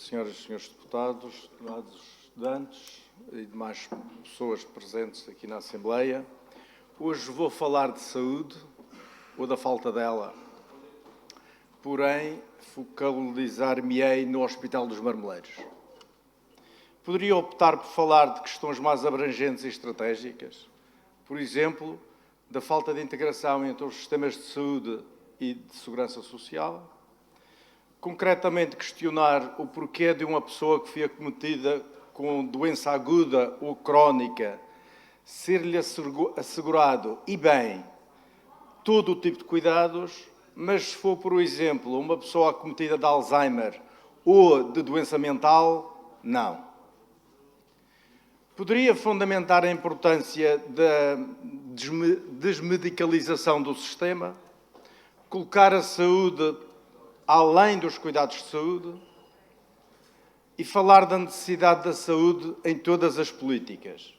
senhoras e senhores deputados, estudantes e demais pessoas presentes aqui na Assembleia. Hoje vou falar de saúde, ou da falta dela, porém focalizar-me-ei no Hospital dos Marmeleiros. Poderia optar por falar de questões mais abrangentes e estratégicas, por exemplo, da falta de integração entre os sistemas de saúde e de segurança social, concretamente questionar o porquê de uma pessoa que foi acometida com doença aguda ou crónica ser-lhe assegurado, e bem, todo o tipo de cuidados, mas se for, por exemplo, uma pessoa acometida de Alzheimer ou de doença mental, não. Poderia fundamentar a importância da desmedicalização do sistema, colocar a saúde além dos cuidados de saúde e falar da necessidade da saúde em todas as políticas.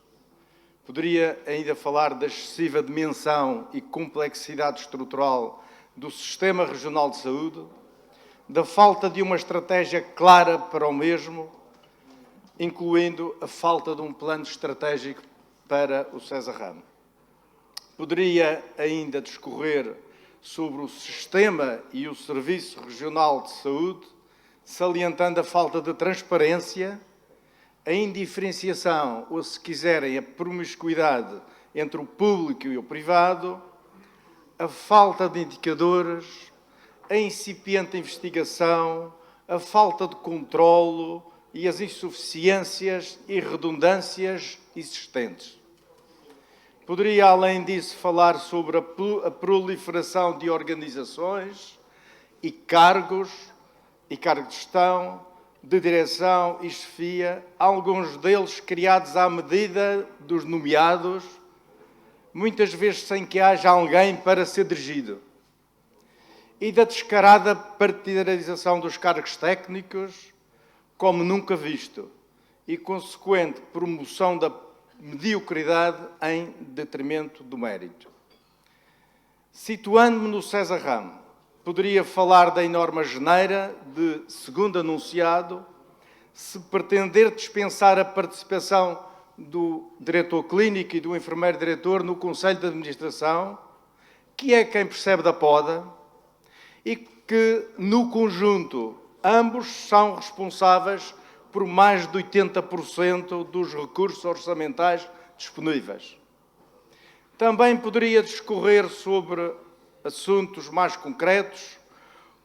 Poderia ainda falar da excessiva dimensão e complexidade estrutural do Sistema Regional de Saúde, da falta de uma estratégia clara para o mesmo, incluindo a falta de um plano estratégico para o César Ramo. Poderia ainda discorrer sobre o sistema e o Serviço Regional de Saúde, salientando a falta de transparência, a indiferenciação, ou se quiserem, a promiscuidade entre o público e o privado, a falta de indicadores, a incipiente investigação, a falta de controlo e as insuficiências e redundâncias existentes. Poderia, além disso, falar sobre a proliferação de organizações e cargos de gestão, de direção e chefia, alguns deles criados à medida dos nomeados, muitas vezes sem que haja alguém para ser dirigido, e da descarada partidarização dos cargos técnicos, como nunca visto, e consequente promoção da mediocridade em detrimento do mérito. Situando-me no César Ramo, poderia falar da enorme asneira de, segundo anunciado, se pretender dispensar a participação do diretor clínico e do enfermeiro-diretor no Conselho de Administração, que é quem percebe da poda, e que, no conjunto, ambos são responsáveis por mais de 80% dos recursos orçamentais disponíveis. Também poderia discorrer sobre assuntos mais concretos,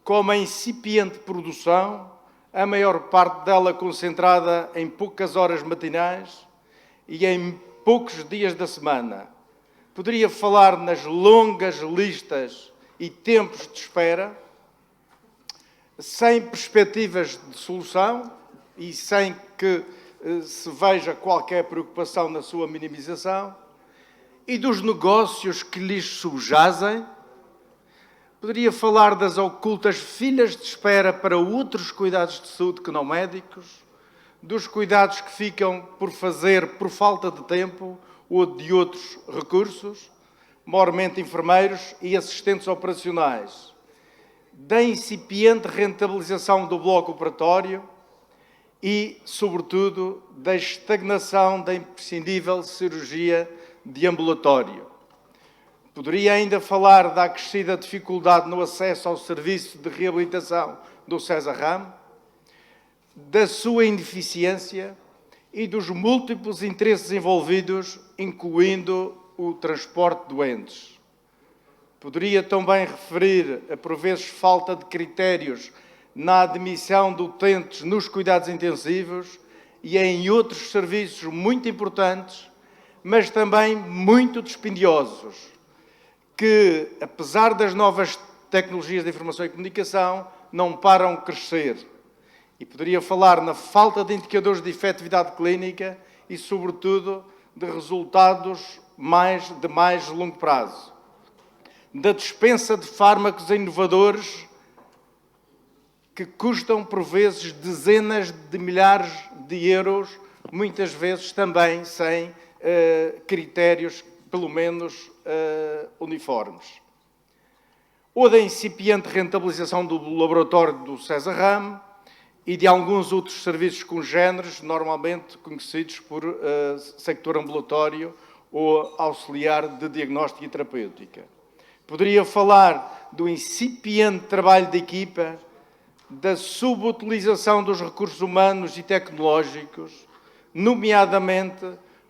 como a incipiente produção, a maior parte dela concentrada em poucas horas matinais e em poucos dias da semana. Poderia falar nas longas listas e tempos de espera, sem perspectivas de solução e sem que se veja qualquer preocupação na sua minimização, e dos negócios que lhes subjazem. Poderia falar das ocultas filas de espera para outros cuidados de saúde que não médicos, dos cuidados que ficam por fazer por falta de tempo ou de outros recursos, maiormente enfermeiros e assistentes operacionais, da incipiente rentabilização do bloco operatório e, sobretudo, da estagnação da imprescindível cirurgia de ambulatório. Poderia ainda falar da acrescida dificuldade no acesso ao serviço de reabilitação do César Ramo, da sua ineficiência e dos múltiplos interesses envolvidos, incluindo o transporte de doentes. Poderia também referir a, por vezes, falta de critérios na admissão de utentes nos cuidados intensivos e em outros serviços muito importantes, mas também muito dispendiosos, que, apesar das novas tecnologias de informação e comunicação, não param de crescer. E poderia falar na falta de indicadores de efetividade clínica e, sobretudo, de resultados de mais longo prazo, da dispensa de fármacos inovadores que custam, por vezes, dezenas de milhares de euros, muitas vezes também sem critérios, pelo menos, uniformes. Ou da incipiente rentabilização do laboratório do César Ramo e de alguns outros serviços congêneres, normalmente conhecidos por sector ambulatório ou auxiliar de diagnóstico e terapêutica. Poderia falar do incipiente trabalho de equipa, da subutilização dos recursos humanos e tecnológicos, nomeadamente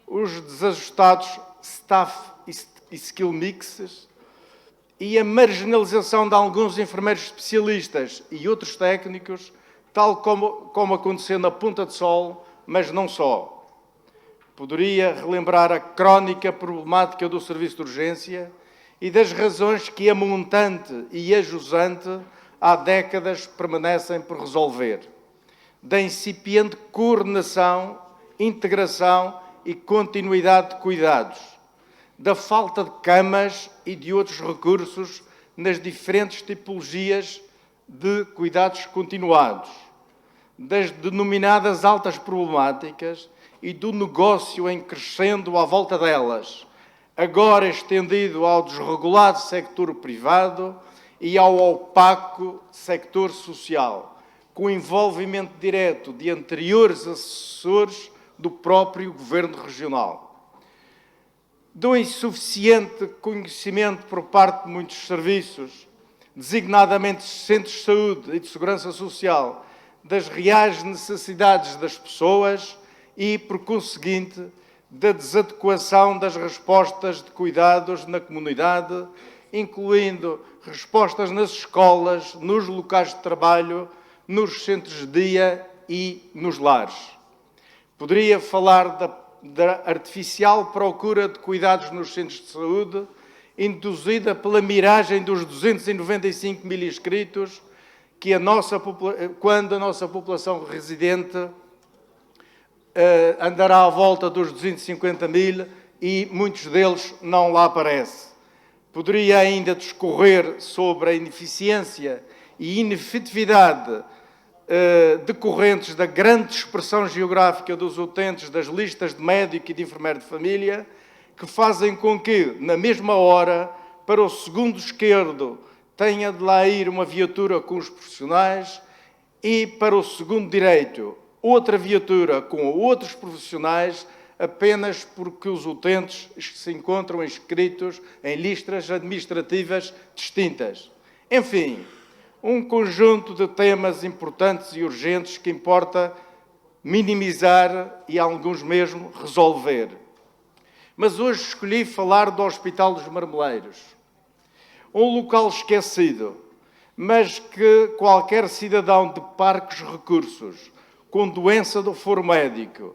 os desajustados staff e skill mixes e a marginalização de alguns enfermeiros especialistas e outros técnicos, tal como aconteceu na Ponta de Sol, mas não só. Poderia relembrar a crónica problemática do serviço de urgência e das razões que a montante e a jusante há décadas permanecem por resolver, da incipiente coordenação, integração e continuidade de cuidados, da falta de camas e de outros recursos nas diferentes tipologias de cuidados continuados, das denominadas altas problemáticas e do negócio em crescendo à volta delas, agora estendido ao desregulado sector privado e ao opaco sector social, com envolvimento direto de anteriores assessores do próprio Governo Regional. Do insuficiente conhecimento por parte de muitos serviços, designadamente centros de saúde e de segurança social, das reais necessidades das pessoas e, por conseguinte, da desadequação das respostas de cuidados na comunidade, incluindo respostas nas escolas, nos locais de trabalho, nos centros de dia e nos lares. Poderia falar da artificial procura de cuidados nos centros de saúde, induzida pela miragem dos 295 mil inscritos, que quando a nossa população residente andará à volta dos 250 mil e muitos deles não lá aparecem. Poderia ainda discorrer sobre a ineficiência e inefetividade decorrentes da grande dispersão geográfica dos utentes das listas de médico e de enfermeiro de família, que fazem com que, na mesma hora, para o segundo esquerdo, tenha de lá ir uma viatura com os profissionais e, para o segundo direito, outra viatura com outros profissionais, apenas porque os utentes se encontram inscritos em listas administrativas distintas. Enfim, um conjunto de temas importantes e urgentes que importa minimizar e, alguns mesmo, resolver. Mas hoje escolhi falar do Hospital dos Marmeleiros. Um local esquecido, mas que qualquer cidadão de parcos recursos, com doença do foro médico,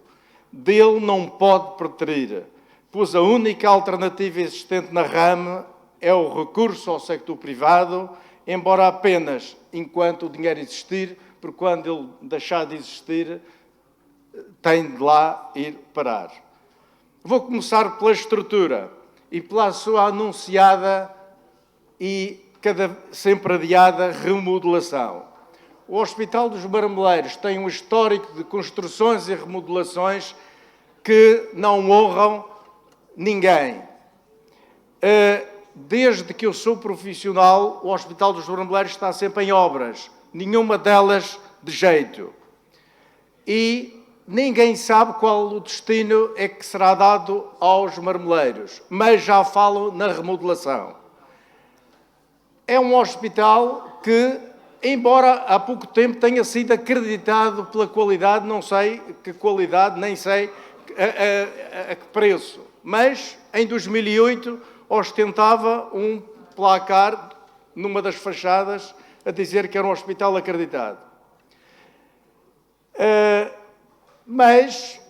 dele não pode preterir, pois a única alternativa existente na rama é o recurso ao sector privado, embora apenas enquanto o dinheiro existir, porque quando ele deixar de existir, tem de lá ir parar. Vou começar pela estrutura e pela sua anunciada e sempre adiada remodelação. O Hospital dos Marmeleiros tem um histórico de construções e remodelações que não honram ninguém. Desde que eu sou profissional, o Hospital dos Marmeleiros está sempre em obras, nenhuma delas de jeito. E ninguém sabe qual o destino é que será dado aos marmeleiros, mas já falam na remodelação. É um hospital que, embora há pouco tempo tenha sido acreditado pela qualidade, não sei que qualidade, nem sei a que preço, mas em 2008 ostentava um placar numa das fachadas a dizer que era um hospital acreditado. Mas,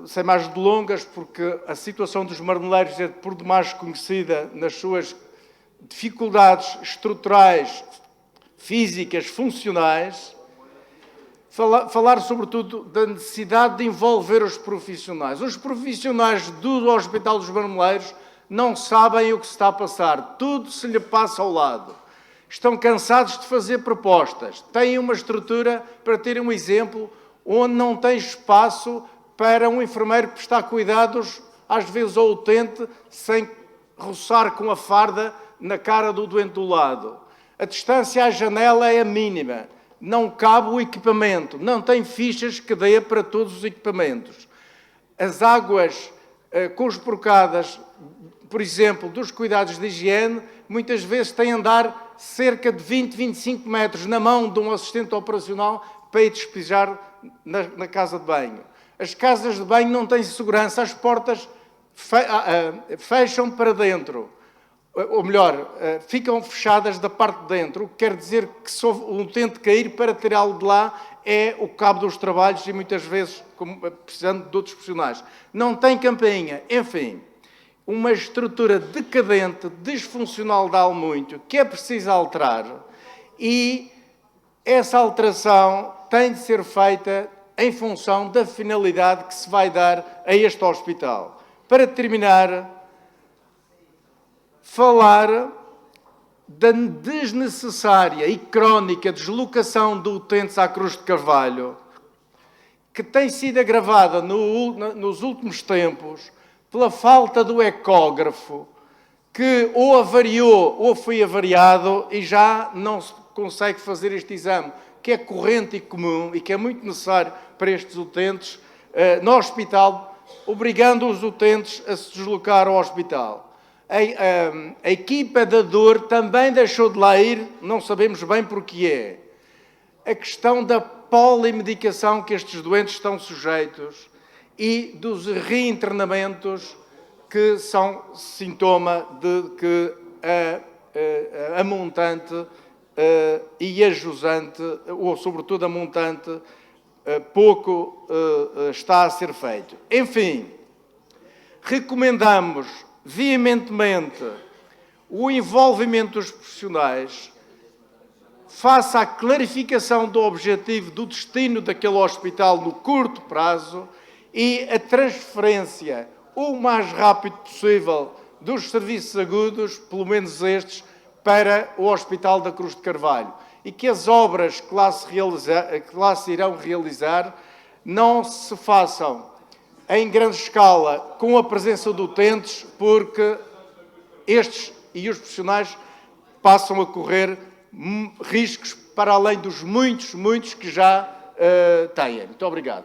sem mais delongas, porque a situação dos marmeleiros é por demais conhecida nas suas dificuldades estruturais, físicas, funcionais, falar sobretudo da necessidade de envolver os profissionais. Os profissionais do Hospital dos Marmeleiros não sabem o que se está a passar, tudo se lhe passa ao lado. Estão cansados de fazer propostas, têm uma estrutura, para terem um exemplo, onde não tem espaço para um enfermeiro prestar cuidados, às vezes ao utente, sem roçar com a farda na cara do doente do lado. A distância à janela é a mínima. não cabe o equipamento, não tem fichas que dê para todos os equipamentos. As águas conspurcadas, por exemplo, dos cuidados de higiene, muitas vezes têm a andar cerca de 20, 25 metros na mão de um assistente operacional para ir despejar na casa de banho. As casas de banho não têm segurança, as portas fecham para dentro. Ou melhor, ficam fechadas da parte de dentro, o que quer dizer que se um utente cair, para tirá-lo de lá é o cabo dos trabalhos e muitas vezes precisando de outros profissionais. Não tem campainha, enfim, uma estrutura decadente, disfuncional de muito, que é preciso alterar, e essa alteração tem de ser feita em função da finalidade que se vai dar a este hospital. Para terminar, falar da desnecessária e crónica deslocação de utentes à Cruz de Carvalho, que tem sido agravada nos últimos tempos pela falta do ecógrafo, que ou avariou ou foi avariado e já não se consegue fazer este exame, que é corrente e comum e que é muito necessário para estes utentes no hospital, obrigando os utentes a se deslocar ao hospital. A equipa da dor também deixou de lá ir, não sabemos bem porquê. A questão da polimedicação que estes doentes estão sujeitos e dos reinternamentos que são sintoma de que a montante e a jusante, ou sobretudo a montante, pouco está a ser feito. Enfim, recomendamos veementemente o envolvimento dos profissionais face à clarificação do objetivo do destino daquele hospital no curto prazo e a transferência o mais rápido possível dos serviços agudos, pelo menos estes, para o Hospital da Cruz de Carvalho. E que as obras que lá se irão realizar não se façam em grande escala, com a presença de utentes, porque estes e os profissionais passam a correr riscos para além dos muitos que já têm. Muito obrigado.